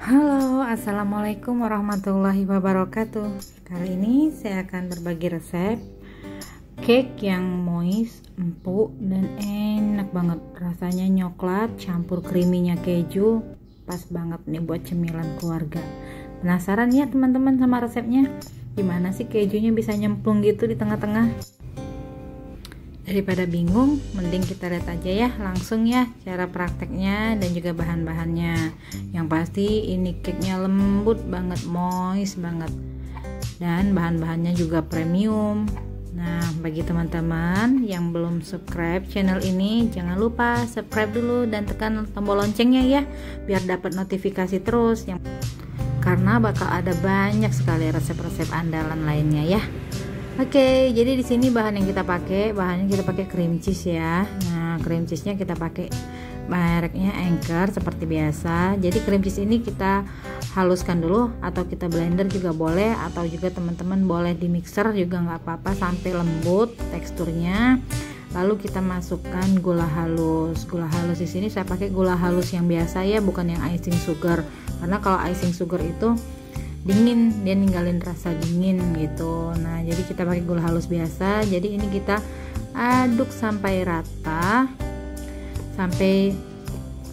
Halo, assalamualaikum warahmatullahi wabarakatuh. Kali ini saya akan berbagi resep cake yang moist, empuk, dan enak banget. Rasanya coklat campur creamy-nya keju. Pas banget nih buat cemilan keluarga. Penasaran ya teman-teman sama resepnya? Gimana sih kejunya bisa nyemplung gitu di tengah-tengah? Daripada bingung, mending kita lihat aja ya langsung ya cara prakteknya dan juga bahan-bahannya. Yang pasti ini cake-nya lembut banget, moist banget, dan bahan-bahannya juga premium. Nah, bagi teman-teman yang belum subscribe channel ini, jangan lupa subscribe dulu dan tekan tombol loncengnya ya, biar dapat notifikasi terus karena bakal ada banyak sekali resep-resep andalan lainnya ya. Oke, jadi di sini bahannya kita pakai cream cheese ya. Nah, cream cheese-nya kita pakai mereknya Anchor seperti biasa. Jadi cream cheese ini kita haluskan dulu atau kita blender juga boleh, atau juga teman-teman boleh di mixer juga nggak apa-apa sampai lembut teksturnya. Lalu kita masukkan gula halus. Gula halus di sini saya pakai gula halus yang biasa ya, bukan yang icing sugar. Karena kalau icing sugar itu dingin, dia ninggalin rasa dingin gitu. Nah, jadi kita pakai gula halus biasa. Jadi ini kita aduk sampai rata, sampai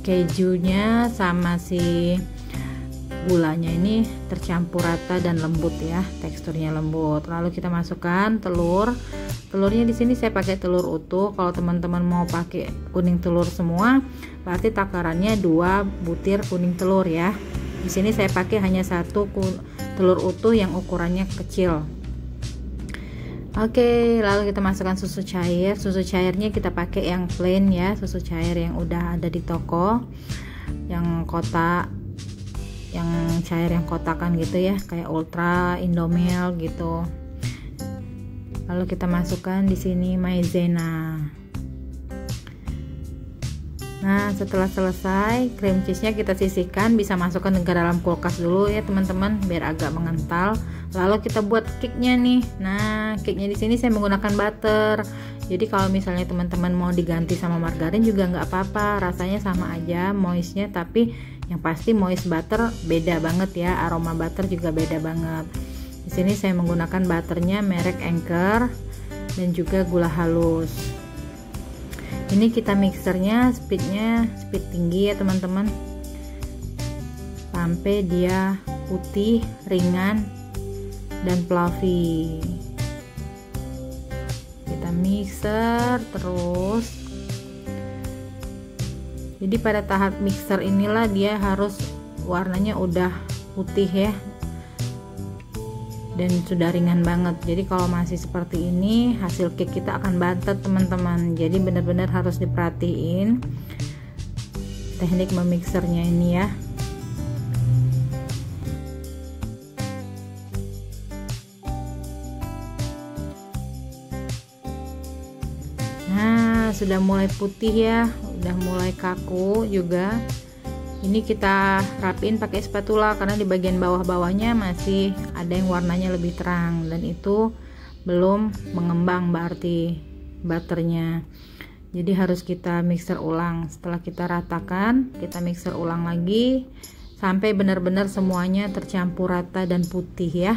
kejunya sama si gulanya ini tercampur rata dan lembut ya, teksturnya lembut. Lalu kita masukkan telur. Telurnya di sini saya pakai telur utuh. Kalau teman-teman mau pakai kuning telur semua, berarti takarannya 2 butir kuning telur ya. Di sini saya pakai hanya 1 telur utuh yang ukurannya kecil. Oke, lalu kita masukkan susu cair. Susu cairnya kita pakai yang plain ya, susu cair yang udah ada di toko, yang kotak, yang cair yang kotakan gitu ya, kayak Ultra, Indomilk gitu. Lalu kita masukkan di sini maizena. Nah, setelah selesai, cream cheese-nya kita sisihkan, bisa masukkan ke dalam kulkas dulu ya teman-teman, biar agak mengental. Lalu kita buat cake-nya nih. Nah, cake-nya di sini saya menggunakan butter. Jadi kalau misalnya teman-teman mau diganti sama margarin juga nggak apa-apa, rasanya sama aja moistnya, tapi yang pasti moist butter beda banget ya, aroma butter juga beda banget. Di sini saya menggunakan butternya merek Anchor dan juga gula halus. Ini kita mixernya speed tinggi ya teman-teman, sampai dia putih, ringan, dan fluffy. Kita mixer terus. Jadi pada tahap mixer inilah dia harus warnanya udah putih ya, dan sudah ringan banget. Jadi kalau masih seperti ini, hasil cake kita akan bantet teman-teman. Jadi benar-benar harus diperhatiin teknik memixernya ini ya. Nah, sudah mulai putih ya, udah mulai kaku juga. Ini kita rapiin pakai spatula karena di bagian bawah-bawahnya masih ada yang warnanya lebih terang, dan itu belum mengembang berarti butternya. Jadi harus kita mixer ulang. Setelah kita ratakan, kita mixer ulang lagi sampai benar-benar semuanya tercampur rata dan putih ya.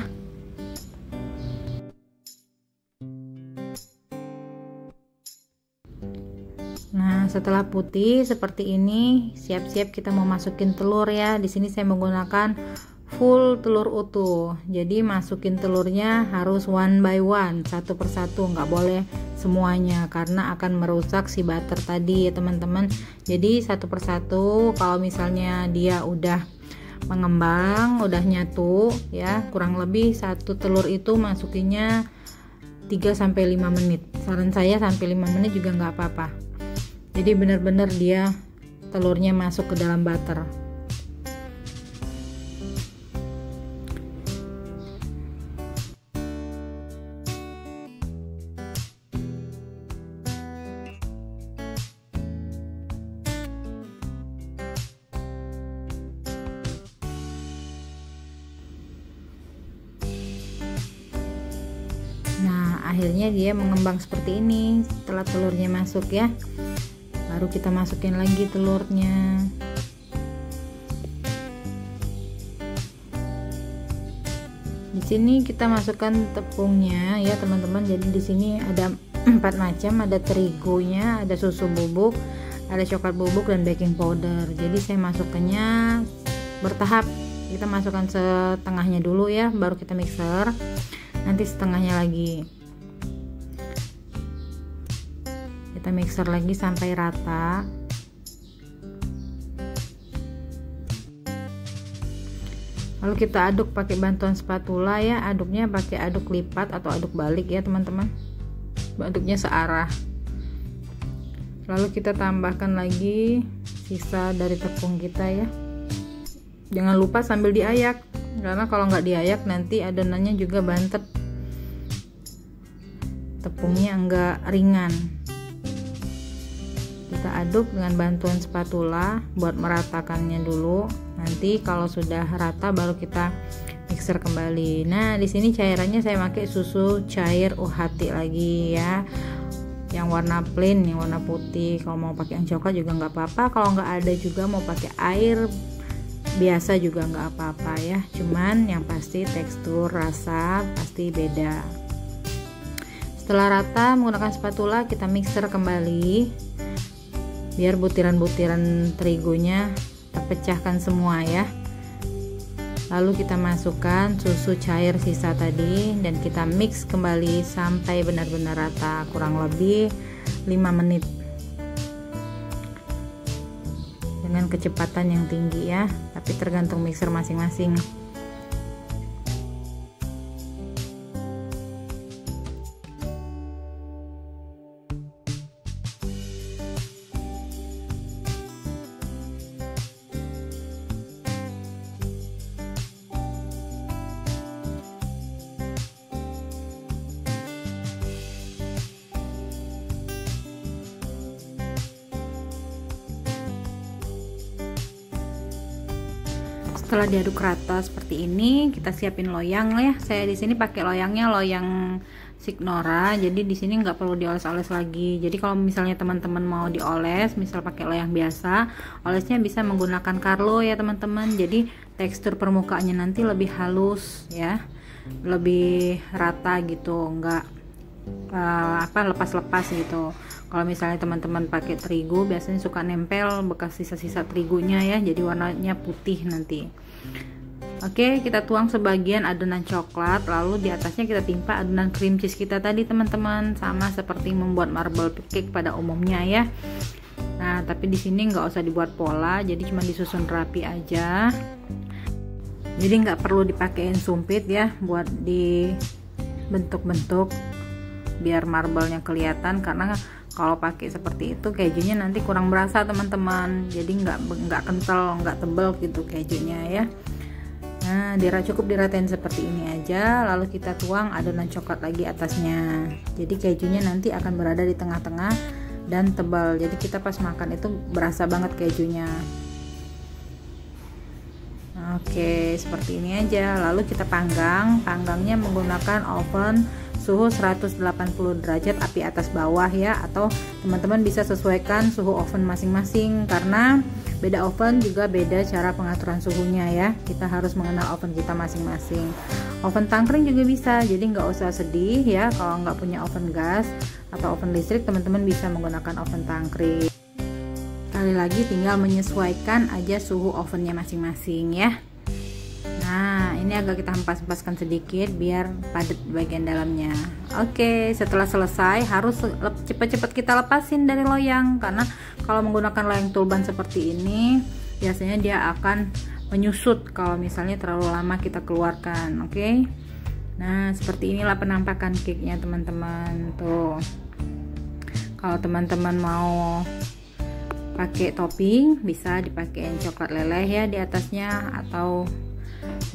Nah, setelah putih seperti ini, siap-siap kita mau masukin telur ya. Di sini saya menggunakan full telur utuh. Jadi masukin telurnya harus one by one, satu persatu, nggak boleh semuanya karena akan merusak si butter tadi ya teman-teman. Jadi satu persatu. Kalau misalnya dia udah mengembang, udah nyatu ya, kurang lebih satu telur itu masukinnya 3-5 menit. Saran saya sampai 5 menit juga nggak apa-apa. Jadi benar-benar dia telurnya masuk ke dalam butter. Nah, akhirnya dia mengembang seperti ini setelah telurnya masuk ya. Baru kita masukin lagi telurnya. Di sini kita masukkan tepungnya ya teman-teman. Jadi di sini ada 4 macam, ada terigonya, ada susu bubuk, ada coklat bubuk dan baking powder. Jadi saya masukkannya bertahap. Kita masukkan setengahnya dulu ya, baru kita mixer. Nanti setengahnya lagi. Kita mixer lagi sampai rata. Lalu kita aduk pakai bantuan spatula ya, aduknya pakai aduk lipat atau aduk balik ya teman-teman, aduknya searah. Lalu kita tambahkan lagi sisa dari tepung kita ya, jangan lupa sambil diayak, karena kalau nggak diayak nanti adonannya juga bantet, tepungnya enggak ringan. Kita aduk dengan bantuan spatula buat meratakannya dulu. Nanti kalau sudah rata baru kita mixer kembali. Nah, di sini cairannya saya pakai susu cair UHT lagi ya. Yang warna plain, yang warna putih. Kalau mau pakai yang coklat juga nggak apa-apa. Kalau nggak ada juga mau pakai air biasa juga nggak apa-apa ya. Cuman yang pasti tekstur rasa pasti beda. Setelah rata menggunakan spatula kita mixer kembali biar butiran-butiran terigonya terpecahkan semua ya. Lalu kita masukkan susu cair sisa tadi dan kita mix kembali sampai benar-benar rata, kurang lebih 5 menit dengan kecepatan yang tinggi ya, tapi tergantung mixer masing-masing. Setelah diaduk rata seperti ini, kita siapin loyang ya. Saya di sini pakai loyangnya loyang Signora. Jadi di sini nggak perlu dioles-oles lagi. Jadi kalau misalnya teman-teman mau dioles, misal pakai loyang biasa, olesnya bisa menggunakan Carlo ya teman-teman. Jadi tekstur permukaannya nanti lebih halus ya, lebih rata gitu, nggak lepas-lepas gitu. Kalau misalnya teman-teman pakai terigu biasanya suka nempel bekas sisa-sisa terigunya ya, jadi warnanya putih nanti. Oke, kita tuang sebagian adonan coklat, lalu di atasnya kita timpa adonan cream cheese kita tadi teman-teman, sama seperti membuat marble cake pada umumnya ya. Nah, tapi di sini nggak usah dibuat pola, jadi cuma disusun rapi aja. Jadi nggak perlu dipakein sumpit ya buat dibentuk-bentuk biar marble-nya kelihatan, karena kalau pakai seperti itu kejunya nanti kurang berasa teman-teman, jadi nggak kental, nggak tebal gitu kejunya ya. Nah, cukup diratain seperti ini aja, lalu kita tuang adonan coklat lagi atasnya, jadi kejunya nanti akan berada di tengah-tengah dan tebal, jadi kita pas makan itu berasa banget kejunya. Oke, seperti ini aja. Lalu kita panggangnya menggunakan oven suhu 180 derajat api atas bawah ya, atau teman-teman bisa sesuaikan suhu oven masing-masing, karena beda oven juga beda cara pengaturan suhunya ya. Kita harus mengenal oven kita masing-masing. Oven tangkring juga bisa, jadi nggak usah sedih ya kalau nggak punya oven gas atau oven listrik, teman-teman bisa menggunakan oven tangkring. Sekali lagi tinggal menyesuaikan aja suhu ovennya masing-masing ya. Nah, ini agak kita hempas-hempaskan sedikit biar padat bagian dalamnya. Oke, setelah selesai harus cepat-cepat kita lepasin dari loyang, karena kalau menggunakan loyang tulban seperti ini biasanya dia akan menyusut kalau misalnya terlalu lama kita keluarkan. Oke. Nah, seperti inilah penampakan cake-nya teman-teman. Tuh. Kalau teman-teman mau pakai topping bisa dipakai coklat leleh ya di atasnya, atau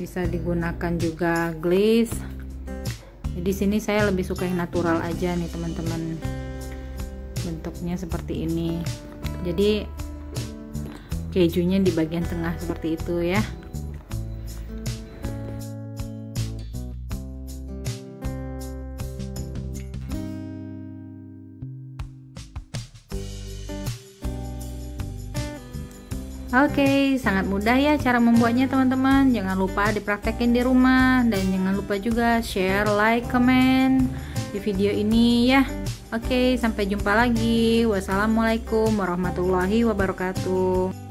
bisa digunakan juga glaze. Di sini saya lebih suka yang natural aja nih teman-teman, bentuknya seperti ini, jadi kejunya di bagian tengah seperti itu ya. Oke, sangat mudah ya cara membuatnya teman-teman. Jangan lupa dipraktekin di rumah dan jangan lupa juga share, like, comment di video ini ya. Oke, sampai jumpa lagi. Wassalamualaikum warahmatullahi wabarakatuh.